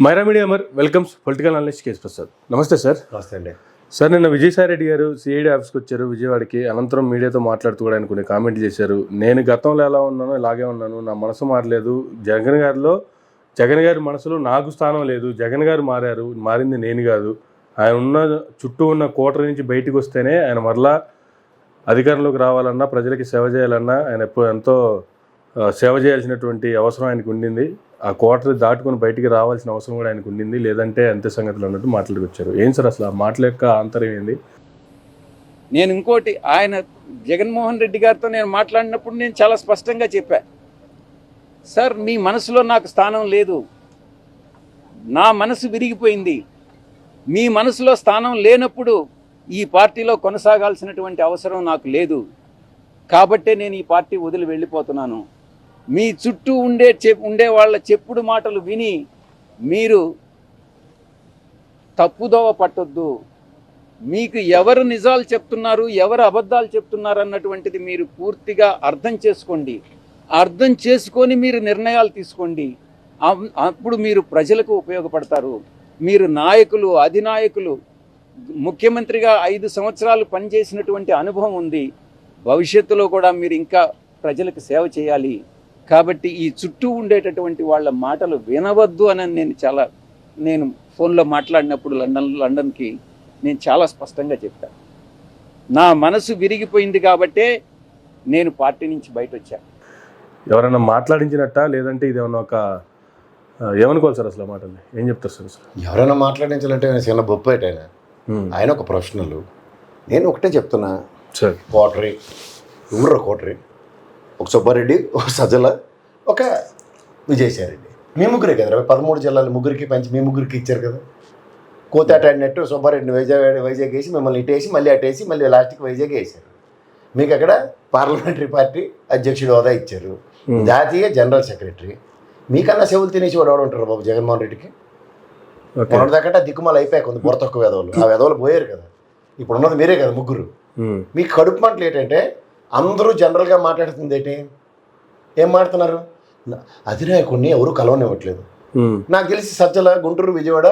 Myra media welcomes political analyst K ప్రసాద్. Prasad sir. నమస్తే అండి. సార్, నిన్న విజయసాయి రెడ్డి గారు సిఐడి ఆఫీస్కి వచ్చారు విజయవాడకి. అనంతరం మీడియాతో మాట్లాడుతూ కూడా ఆయన కొన్ని కామెంట్లు చేశారు. నేను గతంలో ఎలా ఉన్నానో ఇలాగే ఉన్నాను, నా మనసు మారలేదు. జగన్ గారి మనసులో నాకు స్థానం లేదు. జగన్ గారు మారారు, మారింది నేను కాదు. ఆయన ఉన్న చుట్టూ ఉన్న కోటరీ నుంచి బయటకు వస్తేనే ఆయన మరలా అధికారంలోకి రావాలన్నా, ప్రజలకి సేవ చేయాలన్నా ఆయన ఎంతో సేవ చేయాల్సినటువంటి అవసరం ఆయనకు ఉండింది. ఆ కోటరీ దాటుకొని బయటికి రావాల్సిన అవసరం కూడా ఆయనకు ఉండింది. లేదంటే అంతే సంగతులు అన్నట్టు మాట్లాడుకొచ్చారు. ఏం సార్ అసలు ఆ మాటల యొక్క ఆంతర్యం ఏంది? నేను ఇంకోటి, ఆయన జగన్మోహన్ రెడ్డి గారితో నేను మాట్లాడినప్పుడు నేను చాలా స్పష్టంగా చెప్పా, సార్ మీ మనసులో నాకు స్థానం లేదు, నా మనసు విరిగిపోయింది. మీ మనసులో స్థానం లేనప్పుడు ఈ పార్టీలో కొనసాగాల్సినటువంటి అవసరం నాకు లేదు. కాబట్టే నేను ఈ పార్టీ వదిలి వెళ్ళిపోతున్నాను. మీ చుట్టూ ఉండే వాళ్ళ చెప్పుడు మాటలు విని మీరు తప్పుదోవ పట్టొద్దు. మీకు ఎవరు నిజాలు చెప్తున్నారు, ఎవరు అబద్ధాలు చెప్తున్నారు అన్నటువంటిది మీరు పూర్తిగా అర్థం చేసుకోండి. అర్థం చేసుకొని మీరు నిర్ణయాలు తీసుకోండి. అప్పుడు మీరు ప్రజలకు ఉపయోగపడతారు. మీరు నాయకులు, అధినాయకులు, ముఖ్యమంత్రిగా 5 సంవత్సరాలు పనిచేసినటువంటి అనుభవం ఉంది. భవిష్యత్తులో కూడా మీరు ఇంకా ప్రజలకు సేవ చేయాలి. కాబట్టి ఈ చుట్టూ ఉండేటటువంటి వాళ్ళ మాటలు వినవద్దు అని నేను ఫోన్లో మాట్లాడినప్పుడు లండన్కి నేను చాలా స్పష్టంగా చెప్పాను. నా మనసు విరిగిపోయింది కాబట్టే నేను పార్టీ నుంచి బయట వచ్చాను. ఎవరైనా మాట్లాడించినట్ట, లేదంటే ఇది ఏమన్నా ఏమనుకోవాలి సార్? అసలు ఆ మాటలు ఏం చెప్తారు సార్? అసలు ఎవరైనా మాట్లాడించాలంటే చిన్న బొప్పేట ఆయన ఒక ప్రొఫెషనల్. నేను ఒకటే చెప్తున్నా సార్, కోటరీ కోటరీ, ఒక సుబ్బారెడ్డి, ఒక సజ్జల, ఒక విజయసాయి రెడ్డి, మీ ముగ్గురే కదా. 13 జిల్లాలు ముగ్గురికి పంచి మీ ముగ్గురికి ఇచ్చారు కదా. కోతాట ఆడినట్టు సుబ్బారెడ్డిని వైజాగ్ వేసి మిమ్మల్ని ఇటేసి మళ్ళీ అటేసి మళ్ళీ లాస్ట్కి వైజాగ్ వేసారు. మీకు అక్కడ పార్లమెంటరీ పార్టీ అధ్యక్షుడు హోదా ఇచ్చారు, జాతీయ జనరల్ సెక్రటరీ. మీకన్నా సెవులు తినేసి వాడు ఉంటారు బాబు జగన్మోహన్ రెడ్డికి. మొన్నటిదాకా దిక్కుమాలు అయిపోయాయి కొంత బుర్రతొక్క వెధవలు. ఆ వెధవలు పోయారు కదా. ఇప్పుడు ఉన్నది మీరే కదా ముగ్గురు. మీకు కడుపు మంటలు ఏంటంటే అందరూ జనరల్గా మాట్లాడుతుంది ఏంటి, ఏం మాట్లాడుతున్నారు? అధినాయకుడిని ఎవరు కలవనివ్వట్లేదు. నాకు తెలిసి సజ్జల గుంటూరు విజయవాడ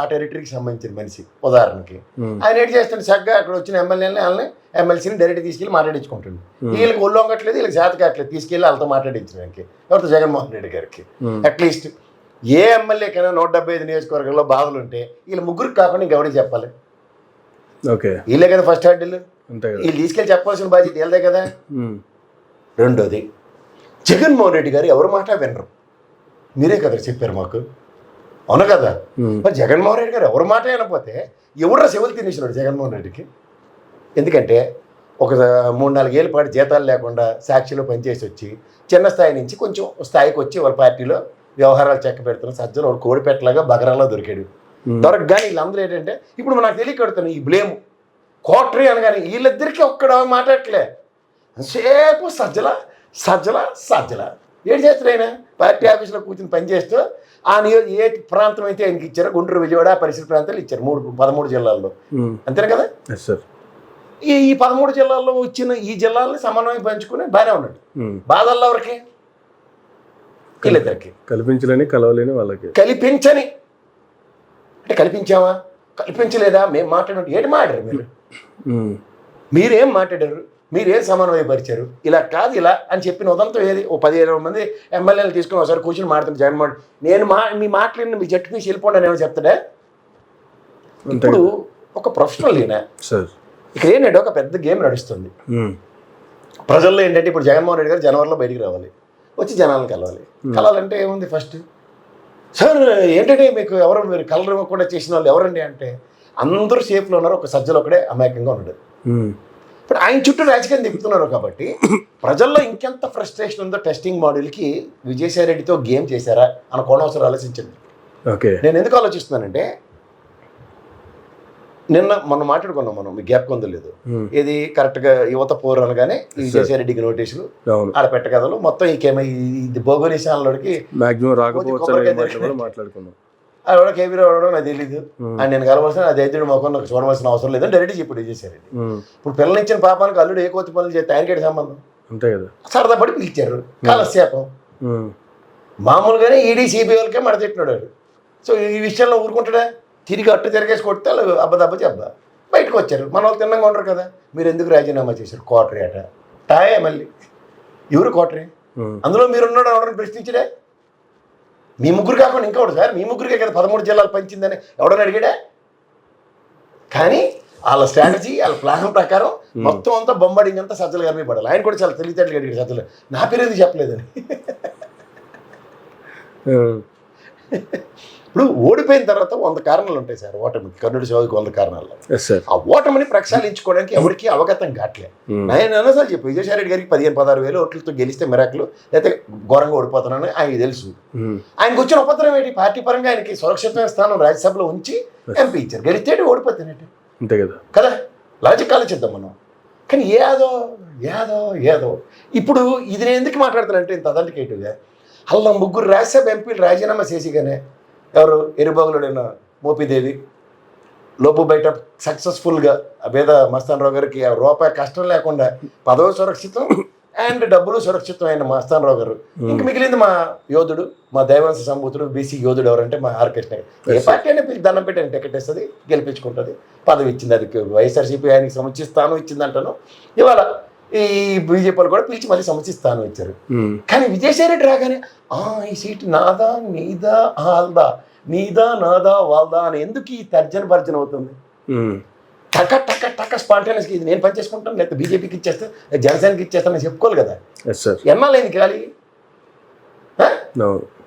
ఆ టెరిటరీకి సంబంధించిన మనిషి. ఉదాహరణకి ఆయన ఏంటి చేస్తాడు, చక్కగా అక్కడ వచ్చిన వాళ్ళని ఎమ్మెల్సీని డైరెక్ట్ తీసుకెళ్ళి మాట్లాడించుకుంటుంది. వీళ్ళకి ఒళ్ళు వంగట్లేదు, వీళ్ళకి చేత కావట్లేదు తీసుకెళ్ళి వాళ్ళతో మాట్లాడించడానికి. ఎవరితో? జగన్మోహన్ రెడ్డి గారికి. అట్లీస్ట్ ఏ ఎమ్మెల్యేకైనా 175 నియోజకవర్గంలో బాధలు ఉంటే వీళ్ళు ముగ్గురికి కాకుండా ఇంకెవరికి చెప్పాలి? ఓకే, వీళ్ళే కదా ఫస్ట్ హ్యాండిల్. వీళ్ళు తీసుకెళ్ళి చెప్పాల్సిన బాధ్యత వీళ్ళదే కదా. రెండోది, జగన్మోహన్ రెడ్డి గారు ఎవరు మాట వినరు. మీరే కదా చెప్పారు మాకు, అవును కదా. మరి జగన్మోహన్ రెడ్డి గారు ఎవరు మాట వినకపోతే ఎవరు సెవులు తినేసినాడు జగన్మోహన్ రెడ్డికి? ఎందుకంటే ఒక 3-4 ఏళ్ళ పాటు జీతాలు లేకుండా సాక్షిలో పనిచేసి వచ్చి చిన్న స్థాయి నుంచి కొంచెం స్థాయికి వచ్చి వాళ్ళ పార్టీలో వ్యవహారాలు చెక్క పెడుతున్న సజ్జలు వాడు కోడిపెట్టలాగా బగరాల్లో దొరికాడు. దొరకగానే వీళ్ళందరూ ఏంటంటే ఇప్పుడు నాకు తెలియకడుతున్నాను ఈ బ్లేమ్ కోటరీ అనగానే వీళ్ళిద్దరికీ ఒక్కడ మాట్లాడట్లే. సేపు సజ్జల ఏడు చేస్తారు ఆయన పార్టీ ఆఫీసులో కూర్చొని పనిచేస్తూ ఏ ప్రాంతం అయితే ఆయనకి ఇచ్చారో గుంటూరు విజయవాడ పరిసర ప్రాంతాలు ఇచ్చారు 13 జిల్లాల్లో. అంతేనా కదా. ఈ 13 జిల్లాల్లో వచ్చిన ఈ జిల్లాలని సమన్వయం పంచుకుని బాగానే ఉన్నాడు. బాధల్లో ఎవరికి? వీళ్ళిద్దరికి. కల్పించలేని కలవలేని వాళ్ళకి. కల్పించని అంటే కల్పించావా, కల్పించలేదా? మేము మాట్లాడినట్టు ఏంటి మాట్లాడారు మీరేం మాట్లాడారు? మీరేం సమన్వయపరిచారు? ఇలా కాదు ఇలా అని చెప్పిన ఉదంతం ఏది? ఓ 10-20 మంది ఎమ్మెల్యేలు తీసుకుని ఒకసారి కూర్చొని మాట్లాడుతుంది జగన్మోహన్. నేను మీ మాట్లాడిన మీ జట్టు తీసి వెళ్ళిపోండి అని ఏమో చెప్తాడా? ఇప్పుడు ఒక ప్రొఫెషనల్ ఈయన. ఇక్కడ ఏంటంటే ఒక పెద్ద గేమ్ నడుస్తుంది ప్రజల్లో. ఏంటంటే ఇప్పుడు జగన్మోహన్ రెడ్డి గారు జనవరిలో బయటికి రావాలి, వచ్చి జనాలను కలవాలంటే ఏముంది? ఫస్ట్ సార్ ఏంటంటే మీకు ఎవరు, మీరు కలర్ ఇవ్వకుండా చేసిన వాళ్ళు ఎవరండి అంటే అందరూ సేఫ్లో ఉన్నారు, ఒక సజ్జలు ఒకడే అమాయకంగా ఉన్నాడు. ఇప్పుడు ఆయన చుట్టూ రాజకీయం తిప్పుతున్నారు కాబట్టి ప్రజల్లో ఇంకెంత ఫ్రస్ట్రేషన్ ఉందో టెస్టింగ్ మోడల్కి విజయసాయి రెడ్డితో గేమ్ చేశారా అని కోనవసరం ఆలోచించండి. నేను ఎందుకు ఆలోచిస్తున్నానంటే మొన్న మాట్లాడుకున్నాం మనం, మీ గ్యాప్ కొందో లేదు, ఇది కరెక్ట్గా యువత పోరు అనగానే విజయసాయి రెడ్డికి నోటీసులు ఆడ పెట్టగలరు మొత్తం ఇది భోగోనిశాలకి మాట్లాడుకున్నాం. ఆవిడ కేబీలో అవడం నాకు తెలీదు, అని నేను కలవలసిన అది అయితే మొక్కను నాకు చూడవలసిన అవసరం లేదని డైరెక్ట్ చెప్పాడు విజయసాయి రెడ్డి. ఇప్పుడు పిల్లనిచ్చిన పాపానికి అల్లుడు ఏ కోతి పనులు చేస్తే ఆయనకేటి సంబంధం? అంతే కదా. సరదా పడి పిలిచారు కాలక్షేపం. మామూలుగానే ఈడీ సిబిఐలకే మడతెట్టినాడు. సో ఈ విషయంలో ఊరుకుంటాడా? తిరిగి అట్టు తిరిగేసి కొడితే వాళ్ళు అబ్బదబ్బ చెప్ప బయటకు వచ్చారు. మన వాళ్ళు తిన్నంగా ఉండరు కదా. మీరు ఎందుకు రాజీనామా చేశారు? కోటరీ అట టాయే మళ్ళీ ఎవరు కోటరీ? అందులో మీరున్నాడు ఎవడని ప్రశ్నించడే? మీ ముగ్గురు కాకుండా ఇంకోటి సార్, మీ ముగ్గురికే కదా 13 జిల్లాలు పంచిందని ఎవడని అడిగాడా? కానీ వాళ్ళ స్ట్రాటజీ వాళ్ళ ప్లాన్ ప్రకారం మొత్తం అంతా బొంబాడింగ్ అంతా సజ్జల గారి మీద పడాలి. ఆయన కూడా చాలా తెలివితేటలు అడిగాడు సజ్జలు, నా పేరు ఎందుకు చెప్పలేదని. ఇప్పుడు ఓడిపోయిన తర్వాత 100 కారణాలు ఉంటాయి సార్ ఓటమికి. కర్ణుడి చౌదరికి 100 కారణాలు. ఆ ఓటమిని ప్రక్షాళించుకోవడానికి ఎవరికి అవగతం కావట్లేదు. నేను అన్నసార్లు చెప్పి విజయసాయి రెడ్డి గారికి 15-16 వేల ఓట్లతో గెలిస్తే మిరాకులు, లేకపోతే ఘోరంగా ఓడిపోతున్నానని ఆయనకి తెలుసు. ఆయనకు వచ్చిన ఉపద్రవం ఏంటి? పార్టీ పరంగా ఆయనకి సురక్షితమైన స్థానం రాజ్యసభలో ఉంచి ఎంపీ ఇచ్చారు. గెలిస్తే ఓడిపోతానంటే అంతే కదా కదా, లాజిక్ ఆలోచిద్దాం మనం. కానీ ఏదో ఇప్పుడు ఇది నేను ఎందుకు మాట్లాడుతానంటే ఇంత అథెంటికేటివ్గా, అలా 3 రాజ్యసభ ఎంపీలు రాజీనామా చేసిగానే ఎవరు ఎరుబాగులుడైన మోపిదేవి లోపు బయట సక్సెస్ఫుల్గా అభేద మస్తాన్ రావు గారికి రూపాయి కష్టం లేకుండా పదవి సురక్షితం అండ్ డబ్బులు సురక్షితం అయిన మస్తాన్ రావు గారు. ఇంక మిగిలింది మా యోధుడు, మా దైవాంశ సంభూతుడు, బీసీ యోధుడు ఎవరంటే మా ఆర్ కృష్ణ గారు. ఏ పార్టీ అయినా పిలిచి దండం పెట్టి ఆయన టికెట్ ఇస్తుంది, గెలిపించుకుంటుంది, పదవి ఇచ్చింది. అది వైఎస్ఆర్సీపీ ఆయనకి సముచిస్తాను ఇచ్చిందంటాను. ఇవాళ ఈ బీజేపీలు కూడా పిలిచి మళ్ళీ సముచిస్తాను ఇచ్చారు. కానీ విజయసాయి రెడ్డి రాగానే ఈ సీట్ నాదా నీదా ఆల్దా, నీదా నాదా వాళ్ళదా అని ఎందుకు ఈ తర్జన భర్జన అవుతుంది? టక టక టక స్పాంటేనియస్గా ఇది నేను పనిచేసుకుంటాను, లేకపోతే బీజేపీకి ఇచ్చేస్తా, జనసేనకి ఇచ్చేస్తానని చెప్పుకోవాలి కదా. ఎన్నాళ్ళైంది ఖాళీ?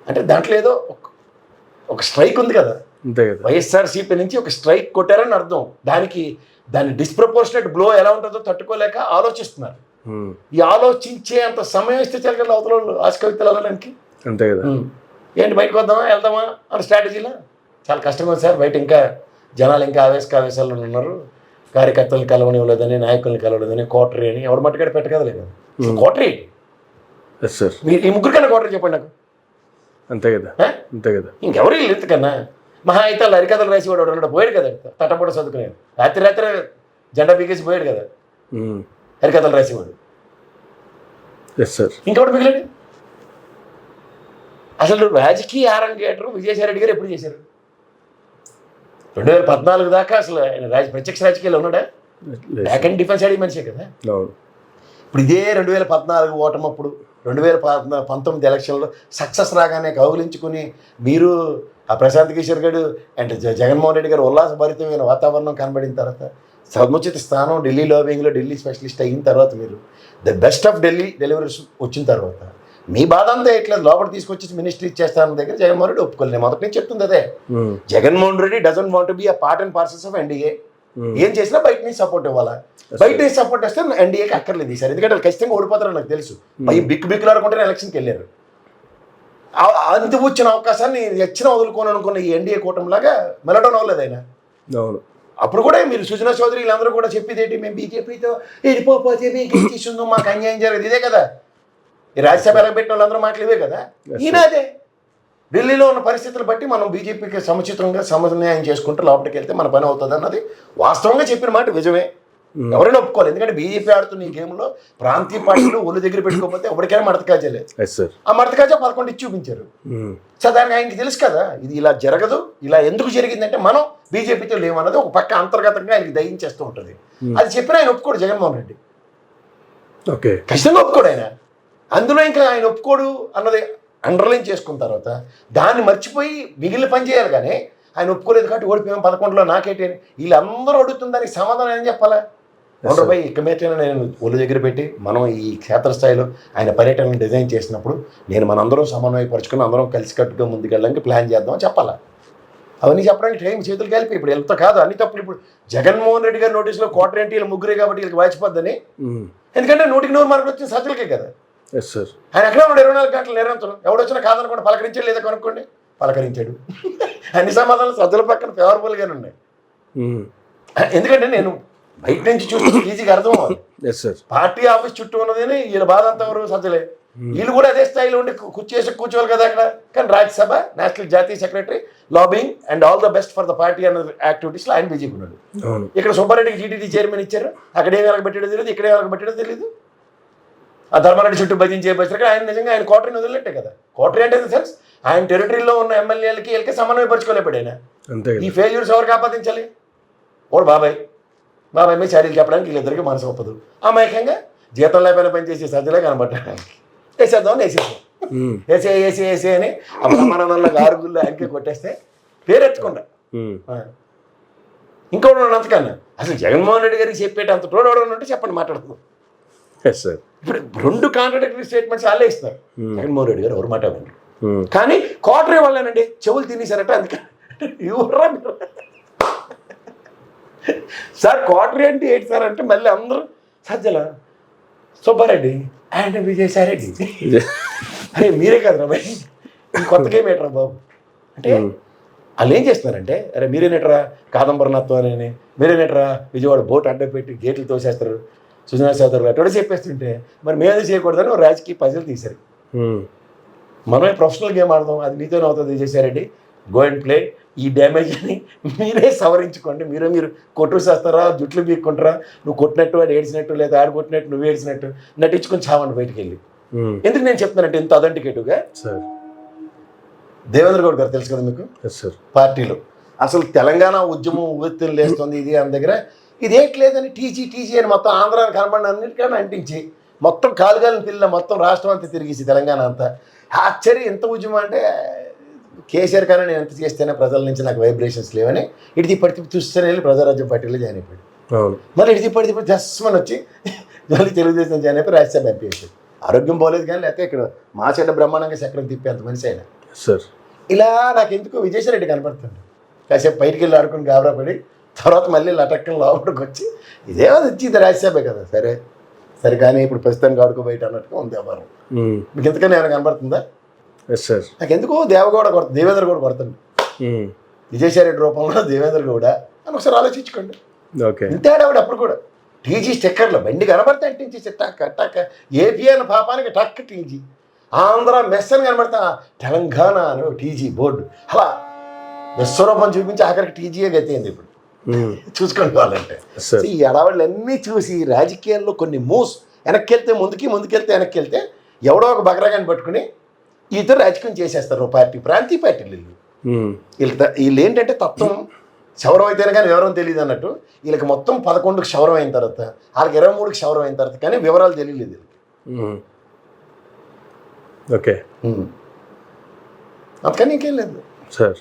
అంటే దాంట్లో ఏదో ఒక స్ట్రైక్ ఉంది కదా, వైఎస్ఆర్సీపీ నుంచి ఒక స్ట్రైక్ కొట్టారని అర్థం. దాని డిస్ప్రపోర్షనేట్ బ్లో ఎలా ఉంటుందో తట్టుకోలేక ఆలోచిస్తున్నారు. ఈ ఆలోచించే అంత సమయం ఇస్తే చాలు కదా అవతల వాళ్ళు ఆశ కవితలు వెళ్ళడానికి. అంతే కదా. ఏంటి బయటకు వద్దామా వెళ్దామా అన్న స్ట్రాటజీలో చాలా కష్టంగా ఉంది సార్. బయట ఇంకా జనాలు ఇంకా ఆవేశాలు ఉన్నారు. కార్యకర్తలను కలవనివ్వలేదని, నాయకులను కలవలేదని కోటరీ అని ఎవరు మట్టుగడ పెట్టగలేదు. కోటరీ మీరు ఈ ముగ్గురికన్నా కోటరీ చెప్పండి నాకు. అంతే కదా, అంతే కదా. ఇంకెవరు ఇంతకన్నా మహా అయితే వాళ్ళు హరికథలు రాసి వాడు ఉన్నాడు, పోయాడు కదా తట్టపూట చదువుకునేది. రాత్రి జెండా పీకేసి పోయాడు కదా హరికథలు రాసేవాడు. ఇంకెవడు మిగిలాడు? అసలు రాజకీయ ఆరంగేటర్ విజయసాయి రెడ్డి గారు ఎప్పుడు చేశారు? 2014 దాకా అసలు ఆయన ప్రత్యక్ష రాజకీయాలు ఉన్నాడా? బ్యాక్ అండ్ డిఫెన్స్ అడిగి మనిషే కదా. ఇప్పుడు ఇదే 2014 ఓటమప్పుడు 2019 ఎలక్షన్లో సక్సెస్ రాగానే కౌగిలించుకుని మీరు ఆ ప్రశాంత్ కిషోర్ గారు అండ్ జగన్మోహన్ రెడ్డి గారు ఉల్లాసభరితమైన వాతావరణం కనబడిన తర్వాత సముచిత స్థానం ఢిల్లీ లాబింగ్లో ఢిల్లీ స్పెషలిస్ట్ అయిన తర్వాత మీరు the best of Delhi deliveries వచ్చిన తర్వాత మీ బాధ అంతా ఎట్లా లోపల తీసుకొచ్చి మినిస్ట్రీ ఇచ్చేస్తాన దగ్గర జగన్మోహన్ రెడ్డి ఒప్పుకోలేదు. మొదటి నుంచి చెప్తుంది అదే. Jaganmohan Reddy doesn't want to be a part and parcels of NDA. ఏం చేసినా బయట నుంచి సపోర్ట్ ఇవ్వాలా. బయట నుంచి సపోర్ట్ వస్తే ఎన్డీఏకి అక్కర్లేదు ఈసారి, ఎందుకంటే వాళ్ళు ఖచ్చితంగా ఓడిపోతారని నాకు తెలుసు. బిక్కులాడుకుంటే ఎలక్షన్కి వెళ్ళారు. అంత వచ్చిన అవకాశాన్ని ఎచ్చిన వదులుకోని అనుకున్న ఈ ఎన్డీఏ కూటమిలాగా మెలడడం అవ్వలేదు ఆయన. అప్పుడు కూడా మీరు సుజనా చౌదరి వీళ్ళందరూ కూడా చెప్పేది ఏంటి, మేము బీజేపీతో వెళ్ళిపోతే మీకు ఏం చేసిందో మాకు అన్యాయం జరగదు, ఇదే కదా. ఈ రాజ్యసభ ఎలగబెట్టిన వాళ్ళందరూ మాటలు ఇవే కదా. ఈయన అదే ఢిల్లీలో ఉన్న పరిస్థితులు బట్టి మనం బీజేపీకి సముచితంగా సమన్వయం చేసుకుంటూ లోపలికి వెళ్తే మన పని అవుతుంది అన్నది వాస్తవంగా చెప్పిన మాట నిజమే. ఎవరైనా ఒప్పుకోవాలి. ఎందుకంటే బీజేపీ ఆడుతున్న ఈ గేమ్లో ప్రాంతీయ పార్టీలు ఒళ్ళు దగ్గర పెట్టుకోకపోతే ఎవరికైనా మడతకాజలే. ఆ మడతకాజా 11 ఇచ్చి చూపించారు. సో దానికి ఆయనకి తెలుసు కదా ఇది ఇలా జరగదు, ఇలా ఎందుకు జరిగిందంటే మనం బీజేపీతో లేమన్నది ఒక పక్క అంతర్గతంగా ఆయనకి దయించేస్తూ ఉంటుంది. అది చెప్పిన ఆయన ఒప్పుకోడు జగన్మోహన్ రెడ్డి. ఖచ్చితంగా ఒప్పుకోడు ఆయన. అందులో ఇంకా ఆయన ఒప్పుకోడు అన్నది అండర్లైన్ చేసుకున్న తర్వాత దాన్ని మర్చిపోయి మిగిలిన పని చేయాలి. కానీ ఆయన ఒప్పుకోలేదు కాబట్టి ఓడిపోయాం 11లో నాకేంటి అని వీళ్ళందరూ అడుగుతుంది. దానికి సమాధానం ఏం చెప్పాలా? వండర్పై ఇకమేటైనా నేను ఒళ్ళు దగ్గర పెట్టి మనం ఈ క్షేత్రస్థాయిలో ఆయన పర్యటనను డిజైన్ చేసినప్పుడు మనందరం సమన్వయపరుచుకుని అందరం కలిసికట్టుగా ముందుకెళ్ళడానికి ప్లాన్ చేద్దామని చెప్పాలా. అవన్నీ చెప్పడానికి టైం చేతులు కలిపి ఇప్పుడు ఎంత కాదు అన్ని తప్పులు. ఇప్పుడు జగన్మోహన్ రెడ్డి గారి నోటీసులో కోటరీ అంటే వీళ్ళు ముగ్గురే కాబట్టి వీళ్ళకి వాచిపోద్దని. ఎందుకంటే 100కి 100 మార్కులు వచ్చిన సజ్జలకే కదా. ఆయన ఎక్కడ ఉన్నాడు 24 గంటలు నిరంతరం. ఎవడొచ్చినా కాదనుకోండి పలకరించాడు, లేదా కనుక్కోండి పలకరించాడు. అన్ని సమాధానాలు సజ్జల పక్కన ఫేవరబుల్గానే ఉన్నాయి. ఎందుకంటే నేను బయట నుంచి చూస్తే ఈజీగా అర్థం అవ్వాలి. పార్టీ ఆఫీస్ చుట్టూ ఉన్నదని వీళ్ళ బాధ అంతా ఎవరు సజ్జలే. వీళ్ళు కూడా అదే స్థాయిలో ఉండి కూర్చోవాలి కదా అక్కడ. కానీ రాజ్యసభ నేషనల్ జాతీయ secretary lobbying and all the best for the party అన్న యాక్టివిటీస్లో ఆయన బీజేపీ ఉన్నాడు. ఇక్కడ సుబ్బారెడ్డికి టీటీడీ చైర్మన్ ఇచ్చారు. అక్కడే వెలగబెట్టాడో తెలియదు, ఇక్కడే వెలగబెట్టాడో తెలియదు. ఆ ధర్మారెడ్డి చుట్టూ భజించే బస్సు ఆయన నిజంగా ఆయన కోటరీని వదిలేట్టే కదా. కోటరీ అంటే సెన్స్ ఆయన టెరిటరీలో ఉన్న ఎమ్మెల్యేలకి వీళ్ళకి సమన్వయపరచుకోలేపాడు ఆయన. అంతే ఈ ఫెయిల్యూర్స్ ఎవరికి ఆపాదించాలి? వాడు బాబాయ్ మీద చాడీలు చెప్పడానికి వీళ్ళిద్దరికి మనసు ఒప్పదు. అమాయకంగా జీతం లేకపోయినా పనిచేసే సజ్జలే కనబడ్డానికి వేసేద్దామని వేసే అని ఆ బ్రహ్మానందంలో ఆరుగుల్లో అంకె కొట్టేస్తే పేరెత్తకుండా ఇంకోటి అంతకన్నా అసలు జగన్మోహన్ రెడ్డి గారికి చెప్పేట అంత తోడవడం ఉంటే చెప్పండి మాట్లాడుతున్నాం. ఇప్పుడు 2 కాంట్రాడిక్టరీ స్టేట్మెంట్స్ వాళ్ళే ఇస్తారు. జగన్మోహన్ రెడ్డి గారు ఎవరు మాట వినరు. కానీ కోటరీ వాళ్ళేనండి చెవులు తినేసారట. అందుకని ఇవ్వరా మీరు సార్ కోటరీ అంటే ఏంటి సార్ అంటే మళ్ళీ అందరూ సజ్జల సుబ్బారెడ్డి అండ్ విజయసాయిరెడ్డి అరే మీరే కదరా భయ్ కొత్త గేమ్ ఏట్రా బాబు అంటే వాళ్ళు ఏం చేస్తున్నారంటే అరే మీరేనేట్రా కాదంబరనాథ్వం అని మీరేనేట్రా విజయవాడ బోట్ అడ్డం పెట్టి గేట్లు తోసేస్తారు సుజనా చౌదరి అటు చెప్పేస్తుంటే మరి మేము అది చేయకూడదని రాజకీయ పజలు తీశారు. మనమే ప్రొఫెషనల్ గేమ్ ఆడదాం అది నీతోనే అవుతుంది విజయసాయిరెడ్డి గో అండ్ ప్లే. ఈ డ్యామేజ్ అని మీరే సవరించుకోండి. మీరు కొట్టు చేస్తారా జుట్లు బీక్కుంటారా నువ్వు కొట్టినట్టు వాడు ఏడ్చినట్టు లేదా ఆడు కొట్టినట్టు నువ్వు ఏడ్చినట్టు నటించుకొని చావండి బయటికి వెళ్ళి. ఎందుకు నేను చెప్తున్నానంటే ఇంత అథెంటికేటివ్గా దేవేంద్ర గౌడ్ గారు తెలుసు కదా మీకు పార్టీలో అసలు తెలంగాణ ఉద్యమం ఉవ్వెత్తులు లేస్తుంది ఇది ఆయన దగ్గర ఇది ఏంట్లేదని టీజీ అని మొత్తం ఆంధ్రాని కనబడిన అన్నిటికన్నా అంటించి మొత్తం కాలుగాలిని పిల్ల మొత్తం రాష్ట్రం అంతా తిరిగేసి తెలంగాణ అంతా ఆశ్చర్యం ఎంత ఉద్యమం అంటే కేసీఆర్ కానీ నేను ఎంత చేస్తేనే ప్రజల నుంచి నాకు వైబ్రేషన్స్ లేవని ఇటు పడితే చూస్తేనే వెళ్ళి ప్రజారాజ్యం పార్టీలో జాయిన్ అయిపోయాడు. మళ్ళీ ఇటు పడితే జస్మని వచ్చి మళ్ళీ తెలుగుదేశం జాయిన్ అయిపోయి రాజ్యసభ ఎంపీ వేసాడు. ఆరోగ్యం పోలేదు కానీ లేకపోతే ఇక్కడ మా చెడ్డ బ్రహ్మాండంగా చక్రం తిప్పే అంత మనిషి అయినా ఇలా నాకు ఎందుకో విజయసాయిరెడ్డి కనపడుతుంది. కాసేపు బయటికి వెళ్ళి ఆడుకుని గాబరాపడి తర్వాత మళ్ళీ లటక్కని లోపలికి వచ్చి ఇదేమో వచ్చి ఇది రాజ్యసభే కదా సరే కానీ ఇప్పుడు ప్రస్తుతానికి ఆడుకో బయట అన్నట్టుగా ఉంది వ్యవహారం. మీకు ఎందుకని ఏమైనా కనబడుతుందా? నాకు ఎందుకో దేవేంద్ర గౌడ కొడుతుంది విజయసాయిరెడ్డి రూపంలో దేవేంద్ర గౌడ అని ఒకసారి ఆలోచించుకోండి. ఇంతే ఆవిడ అప్పుడు కూడా టీజీ స్టిక్కర్లో బండి కనబడితే అంటించి టక్ ఏపీ అని పాపానికి టక్ టీజీ ఆంధ్ర మెస్ అని కనబడతా తెలంగాణ అని టీజీ బోర్డు అలా విశ్వరూపం చూపించి ఆఖరికి టీజీయే గతేంది ఇప్పుడు చూసుకోండి వాళ్ళంటే. ఈ అడవాళ్ళు అన్నీ చూసి రాజకీయాల్లో కొన్ని మూవ్స్ వెనక్కి వెళ్తే ముందుకెళ్తే వెనక్కి వెళ్తే ఎవడో ఒక బకరాగాన్ని పట్టుకుని ఈతో రాజకీయం చేసేస్తారు ప్రాంతీయ పార్టీలు వీళ్ళు ఏంటంటే తత్వం క్షౌరం అయితేనే కానీ వివరం తెలియదు అన్నట్టు వీళ్ళకి మొత్తం 11కి క్షౌరం అయిన తర్వాత వాళ్ళకి 23కి క్షౌరం అయిన తర్వాత కానీ వివరాలు తెలియలేదు. ఓకే అందుకని ఇంకేం లేదు సార్.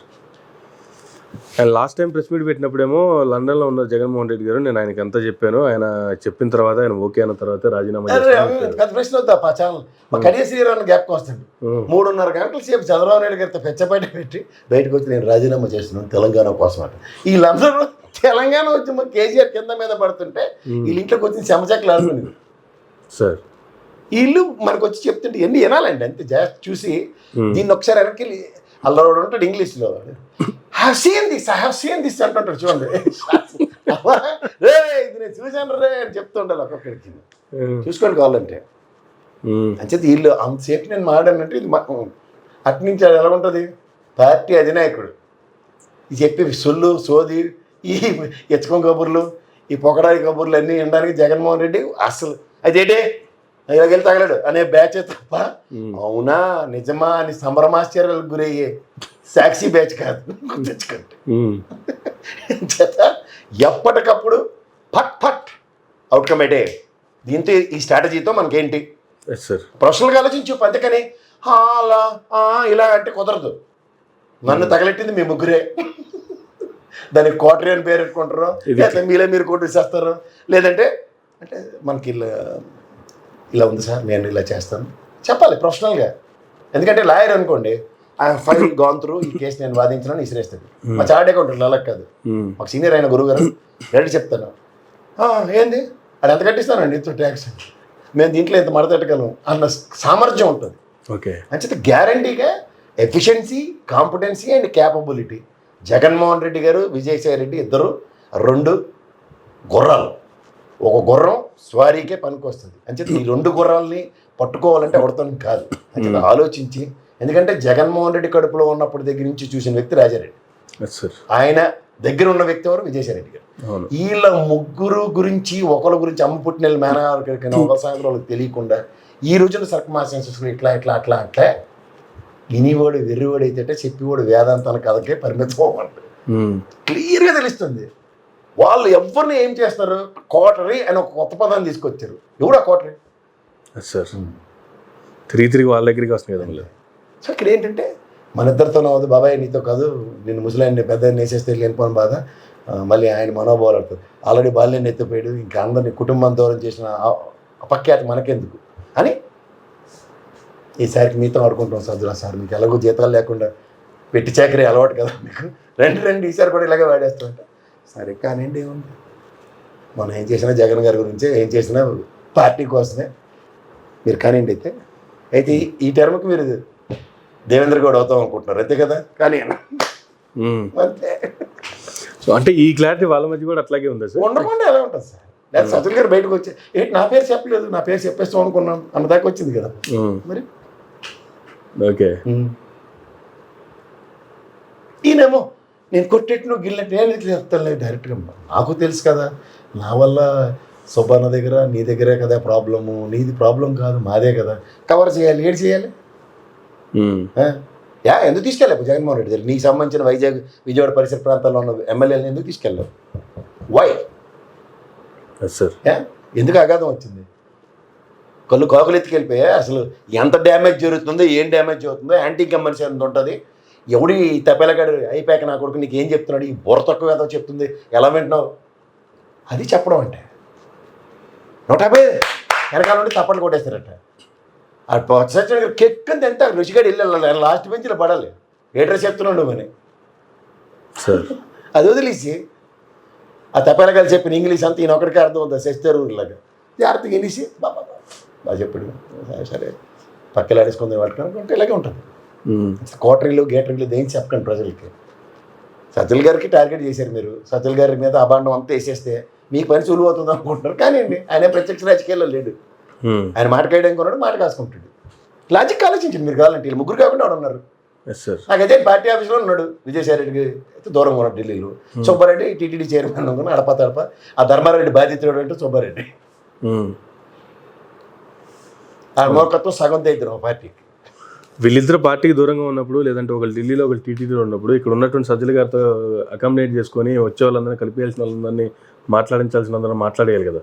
ఆయన లాస్ట్ టైం ప్రెస్ మీట్ పెట్టినప్పుడేమో లండన్లో ఉన్న జగన్మోహన్ రెడ్డి గారు నేను ఆయనకి అంతా చెప్పాను ఆయన చెప్పిన తర్వాత ఆయన ఓకే అన్న తర్వాత రాజీనామా పెద్ద ప్రశ్న వద్దా మా ఛానల్ మా కడియ శ్రీరావు గ్యాప్కి వస్తుంది 3:30 గంటల సేపు చంద్రబాబు నాయుడు గారితో పెచ్చబయట పెట్టి బయటకు వచ్చి నేను రాజీనామా చేస్తున్నాను తెలంగాణ కోసం అంట. వీళ్ళందరూ తెలంగాణ వచ్చి మా కేసీఆర్ కింద మీద పడుతుంటే వీళ్ళ ఇంట్లోకి వచ్చి చెమచక్కలు ఆడుకునేది సార్. వీళ్ళు మనకు వచ్చి చెప్తుంటే ఎన్ని వినాలండి అంతే జాగ్రత్త చూసి దీన్ని ఒకసారి వెనక్కి అల్లరోడు ఉంటాడు ఇంగ్లీష్లో హ్యావ్ సీన్ దిస్ అంటుంటాడు చూడండి రే ఇది నేను చూశాను రే అని చెప్తుండాలి ఒక్కొక్కడికి చూసుకోండి కావాలంటే. అంచేది వీళ్ళు అంతసేపు నేను మాట్లాడానంటే ఇది అట్నుంచి ఎలా ఉంటుంది పార్టీ అధినాయకుడు ఇది చెప్పి సొల్లు సోది ఈ ఎచ్చుకోం కబుర్లు ఈ పొగడాయి కబుర్లు అన్నీ వినడానికి జగన్మోహన్ రెడ్డి అసలు అదేంటే ఇలాగెళ్ళి తగలడు అనే బ్యాచ్ తప్ప అవునా నిజమా అని సంభ్రమాశ్చర్యాలకు గురయ్యే సాక్షి బ్యాచ్ కాదు గుర్తించుకోండి. చేత ఎప్పటికప్పుడు ఫట్ అవుట్కమ్ ఎటే. దీంతో ఈ స్ట్రాటజీతో మనకేంటి ప్రొఫెషనల్గా ఆలోచించు. అంతేకాని అలా ఇలా అంటే కుదరదు. నన్ను తగలెట్టింది మీ ముగ్గురే దానికి కోటరీ అని పేరు పెట్టుకుంటారు లేకపోతే మీలో మీరు కోటరీ చేస్తారు లేదంటే అంటే మనకి ఇలా ఉంది సార్ నేను ఇలా చేస్తాను చెప్పాలి ప్రొఫెషనల్గా. ఎందుకంటే లాయర్ అనుకోండి ఆ ఫైల్ గాన్ త్రూ ఈ కేసు నేను వాదించినాను ఇసిరేస్తాను. మా చార్ట్ అకౌంట్ అలా కాదు మాకు సీనియర్ అయిన గురువు గారు రెడీ చెప్తాను ఏంది అది ఎంత కట్టిస్తానండి ఇంత ట్యాక్స్ మేము దీంట్లో ఇంత మడతెట్టగలం అన్న సామర్థ్యం ఉంటుంది. ఓకే అంచేత గ్యారంటీగా efficiency competency and capability Jaganmohan Reddy గారు విజయసాయి రెడ్డి ఇద్దరు 2 గుర్రాలు. ఒక గుర్రం స్వారీకే పనికి వస్తుంది. అంచేత ఈ 2 గుర్రాలని పట్టుకోవాలంటే ఎవరితో కాదు అంచేత ఆలోచించి. ఎందుకంటే జగన్మోహన్ రెడ్డి కడుపులో ఉన్నప్పుడు దగ్గర నుంచి చూసిన వ్యక్తి రాజారెడ్డి. ఆయన దగ్గర ఉన్న వ్యక్తి ఎవరు విజయసాయి రెడ్డి గారు. వీళ్ళ ముగ్గురు గురించి ఒకరి గురించి అమ్మ పుట్టిన మేనగారికి ఒకరి సాయంత్రం వాళ్ళకి తెలియకుండా ఈ రోజున సర్కమాసెన్సెస్లో ఇట్లా ఇట్లా అట్లా అంటే వినివాడు వెర్రివాడు అయితే చెప్పివాడు వేదాంతాల కథకే పరిమితం అవ్వండి. క్లియర్గా తెలుస్తుంది. వాళ్ళు ఎవరిని ఏం చేస్తారు, కోటరీ అని ఒక కొత్త పదాన్ని తీసుకొచ్చారు. ఎవడా కోటరీ సార్ తిరిగి వాళ్ళ దగ్గరికి వస్తుంది కదా. సో ఇక్కడ ఏంటంటే మన ఇద్దరితో అవ్వదు, బాబాయ్ నీతో కాదు, నేను ముసలాయన్ని పెద్ద వేసేస్తే వెళ్ళిపోను బాధ, మళ్ళీ ఆయన మనోభావాలు ఆడుతుంది. ఆల్రెడీ బాల్యాన్ని ఎత్తిపోయాడు, ఇంకా అందరినీ కుటుంబం దూరం చేసిన అపఖ్యాతి మనకెందుకు అని ఈసారికి మీతో ఆడుకుంటాం. సజ్జలా సార్ మీకు ఎలాగో జీతాలు లేకుండా పెట్టి చాకరీ అలవాటు కదా మీకు, రండి ఈసారి కూడా ఇలాగే వాడేస్తామంటే సరే కానివ్వండి. ఏముంది, మనం ఏం చేసినా జగన్ గారి గురించే, ఏం చేసినా పార్టీ కోసమే. మీరు కానివ్వండి. అయితే ఈ టర్మ్కి మీరు దేవేంద్ర గౌడ్ అవుతాం అనుకుంటున్నారు అంతే కదా. కానీ అంతే. సో అంటే ఈ క్లారిటీ వాళ్ళ మధ్య కూడా అట్లాగే ఉంది సార్. ఉండకుండా ఎలా ఉంటుంది సార్. లేదా సజ్జల గారు బయటకు వచ్చి ఏంటి నా పేరు చెప్పలేదు, నా పేరు చెప్పేస్తాం అనుకున్నాం అన్న దాకా వచ్చింది కదా మరి. ఓకే. ఈయనేమో నేను కొట్టేట్టు గిల్లెట్టు నేను చెప్తాను లేదు డైరెక్ట్గా. నాకు తెలుసు కదా, నా వల్ల సుబ్బన్న దగ్గర నీ దగ్గరే కదా ప్రాబ్లము, నీది ప్రాబ్లం కాదు మాదే కదా, కవర్ చేయాలి. ఏడు చేయాలి ఎందుకు తీసుకెళ్ళావు జగన్మోహన్ రెడ్డి దగ్గర? నీకు సంబంధించిన విజయవాడ పరిసర ప్రాంతాల్లో ఉన్న ఎమ్మెల్యేలను ఎందుకు తీసుకెళ్ళావు? Why sir? ఎందుకు అగాధం వచ్చింది? కళ్ళు కాకులు ఎత్తుకెళ్ళిపోయా. అసలు ఎంత డ్యామేజ్ జరుగుతుందో, ఏం డ్యామేజ్ అవుతుందో యాంటీ కమర్షియల్ ఎంత ఉంటుంది. ఎవడి తప్పేలగాడు అయిపోయాక నా కొడుకు నీకు ఏం చెప్తున్నాడు, ఈ బుర్ర తక్కువ ఏదో చెప్తుంది, ఎలా వింటున్నావు, అది చెప్పడం అంటే 150 వెనకాల నుండి తప్పట్లు కొట్టేస్తారట. ఆ సచిన కెక్కని తింటే రుచిగాడు వెళ్ళాలి, లాస్ట్ బెంచ్లో పడాలి. ఏ డ్రెస్ చెప్తున్నాడు అని అది వదిలేసి ఆ తప్పేలగాలు చెప్పిన ఇంగ్లీష్ అంతా ఈయన ఒకటికే అర్థం అవుతుంది. శశిధర్ ఊరిలాగా జాగ్రత్తగా ఇంగ్లీష్ బాగా చెప్పాడు. సరే పక్కలాడేసుకుంది వాళ్ళకి ఇలాగే ఉంటుంది. కోటరీలు గేటరీలు దేని చెప్పకండి ప్రజలకి. సజ్జల గారికి టార్గెట్ చేశారు మీరు. సజ్జల గారి మీద అభాండం అంతా వేసేస్తే మీకు పని సులువు అవుతుంది అనుకుంటున్నారు. కానీ అండి ఆయన ప్రత్యక్ష రాజకీయాల్లో లేడు. ఆయన మాట కాయడానికి కొన్నాడు, మాట కాసుకుంటాడు. లాజిక్ ఆలోచించండి మీరు కావాలంటే. వీళ్ళు ముగ్గురు కాకుండా వాడు ఉన్నారు. నాకైతే పార్టీ ఆఫీస్లో ఉన్నాడు విజయసాయి రెడ్డికి దూరంగా ఉన్నాడు ఢిల్లీలో. సుబ్బారెడ్డి టీటీడీ చైర్మన్ అనుకుని అడప ఆ ధర్మారెడ్డి బాధితుడు అంటే సుబ్బారెడ్డి. ఆ మూర్ఖత్వం సగం దగ్గర పార్టీకి. వీళ్ళిద్దరు పార్టీకి దూరంగా ఉన్నప్పుడు, లేదంటే ఒకళ్ళు ఢిల్లీలో ఒకళ్ళు టీటీడీలో ఉన్నప్పుడు, ఇక్కడ ఉన్నటువంటి సజ్జల గారితో అకామిడేట్ చేసుకొని వచ్చే వాళ్ళందరినీ కలిపేయాల్సిన వాళ్ళందరినీ మాట్లాడించాల్సిన అందరూ మాట్లాడేయాలి కదా.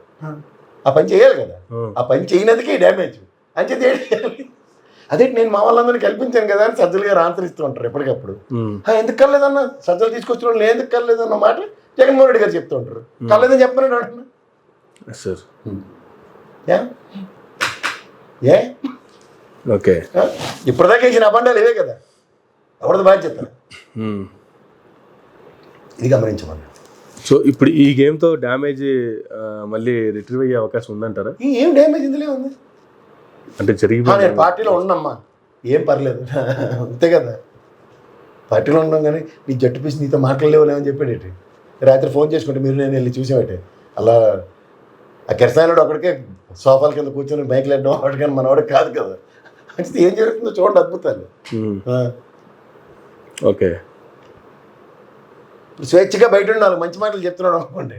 ఆ పని చేయాలి కదా. ఆ పని చేయనందుకే డ్యామేజ్ అంచేది చేయాలి. అదే నేను మా వాళ్ళందరినీ కల్పించాను కదా అని సజ్జల గారు ఆంతరిస్తూ ఉంటారు ఎప్పటికప్పుడు. ఎందుకు కలలేదన్న సజ్జలు తీసుకొచ్చిన వాళ్ళు ఎందుకు కలలేదన్న మాట జగన్మోహన్ రెడ్డి గారు చెప్తూ ఉంటారు. కలలేదని చెప్పమని అంటున్నా సార్. ఏ ఓకే, ఇప్పటిదాకా వేసిన అబండాలు ఇవే కదా, ఎవరిది బాధ్యత ఇది గమనించమని. సో ఇప్పుడు ఈ గేమ్తో డ్యామేజ్ మళ్ళీ రిట్రీవ్ అయ్యే అవకాశం ఉందంటారా? ఏం డ్యామేజ్ ఇందులో ఉంది అంటే జరిగి నేను పార్టీలో ఉన్నమ్మా ఏం పర్లేదు అంతే కదా. పార్టీలో ఉన్నాం కానీ నీ జట్టు పీసి నీతో మాట్లాడలేవులేమని చెప్పాడేటి. రాత్రి ఫోన్ చేసుకుంటే మీరు నేను వెళ్ళి చూసామటే అలా ఆ కిరసాయనుడు ఒకడికే సోఫాల కింద కూర్చొని బైక్లు వెళ్ళడం వాడికని మనవాడికి కాదు కదా. అంటే ఏం జరుగుతుందో చూడండి, అద్భుతాలు. ఓకే, స్వేచ్ఛగా బయట ఉండి 4 మంచి మాటలు చెప్తున్నాడు అనుకోండి,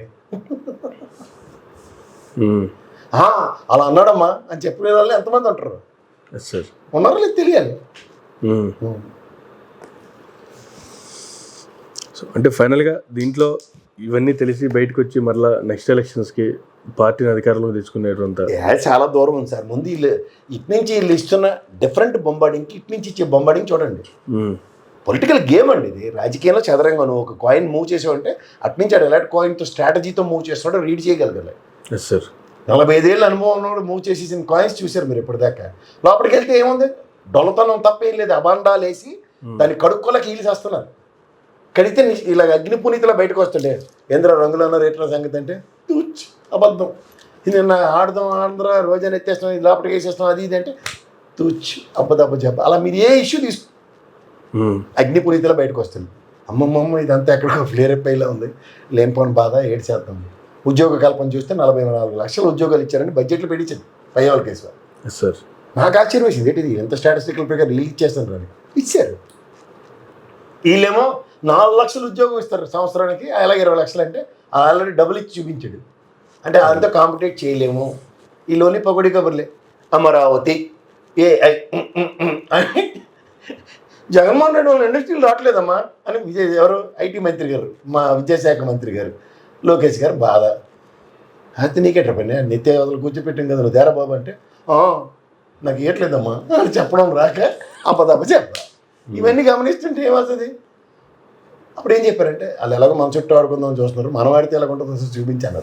అలా అన్నాడమ్మా అని చెప్పిన వాళ్ళు ఎంతమంది ఉంటారు? ఉన్నారో లేదు తెలియాలి. సో అంటే ఫైనల్గా దీంట్లో ఇవన్నీ తెలిసి బయటకు వచ్చి మరలా నెక్స్ట్ ఎలక్షన్స్కి పార్టీని అధికారంలో తెచ్చుకునేటంత చాలా దూరం ఉంది సార్. ముందు వీళ్ళు ఇటు నుంచి వీళ్ళు ఇస్తున్న డిఫరెంట్ బొంబాడింగ్కి ఇటు నుంచి ఇచ్చే బొంబాడింగ్ చూడండి. పొలిటికల్ గేమ్ అండి ఇది. రాజకీయంలో చదరంగా నువ్వు ఒక కాయిన్ మూవ్ చేసావంటే అటు నుంచి అటు ఎలాంటి కాయిన్తో స్ట్రాటజీతో మూవ్ చేస్తున్నాడో రీడ్ చేయగలగాలి. Yes sir. 45 ఏళ్ళ అనుభవం మూవ్ చేసేసిన కాయిన్స్ చూశారు మీరు ఇప్పటిదాకా. లోపలికి వెళ్తే ఏముంది, డొల్లతనం తప్పేం లేదు. అబాండాలు వేసి దాన్ని కడుక్కోలకి ఈలు చేస్తున్నారు. కడితే ఇలా అగ్ని పునీతలో బయటకు వస్తుండే ఏంద్ర రంగులన్న రేట్ల సంగతి అంటే అబద్ధం. ఇది నిన్న ఆడదాం ఆంధ్ర రోజాన్ని ఎత్తేస్తాం, ఇది లోపలికి వేసేస్తాం, అది ఇది అంటే తూచ్ అబ్బదబ్బ చెప్ప. అలా మీరు ఏ ఇష్యూ తీసుకో అగ్ని పునీతలో బయటకు వస్తుంది. అమ్మమ్మమ్మ ఇదంతా ఎక్కడికో ఫ్లేరెప్పైలా ఉంది, లేనిపోని బాధ 7 శాతం. ఉద్యోగ కల్పన చూస్తే 44 లక్షల ఉద్యోగాలు ఇచ్చారని బడ్జెట్లు పెట్టించారు పయ్యవాళ్ళ కేసు. సార్ నాకు ఆశ్చర్యం వేసింది, ఏంటిది ఎంత స్టాటిస్టికల్ ప్రకారం రిలీజ్ చేస్తారు అని ఇచ్చారు. వీళ్ళేమో 4 లక్షల ఉద్యోగం ఇస్తారు సంవత్సరానికి, అలాగే 20 లక్షలు అంటే ఆల్రెడీ డబుల్ ఇచ్చి చూపించాడు. అంటే అంతా కాంపిటేట్ చేయలేము, వీళ్ళు ఓన్లీ పకోడీ కబుర్లే. అమరావతి ఏఐ అని జగన్మోహన్ రెడ్డి వాళ్ళ ఇండస్ట్రీలు రావట్లేదమ్మా అని ఎవరు ఐటీ మంత్రి గారు, మా విద్యాశాఖ మంత్రి గారు లోకేష్ గారు బాధ. అయితే నీకేట పని నిత్యావతలు కూర్చోపెట్టాం కదా నువ్వు దేరా బాబు అంటే నాకు ఇవ్వట్లేదమ్మా అని చెప్పడం రాక అప్పదప్ప చెప్ప. ఇవన్నీ గమనిస్తుంటే ఏమవుతుంది? అప్పుడు ఏం చెప్పారంటే వాళ్ళు ఎలాగో మన చుట్టూ ఆడుకుందామని చూస్తున్నారు, మనం ఆడితే ఎలాగ ఉంటుందో అసలు చూపించారు.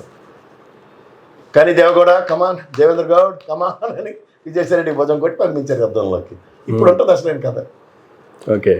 కానీ దేవగౌడ కమాన్, దేవేంద్ర గౌడ్ కమాన్ అని విజయసాయి రెడ్డి భుజం కొట్టి పంపించారు అర్థంలోకి. ఇప్పుడు ఉంటుంది అసలు కథ. ఓకే.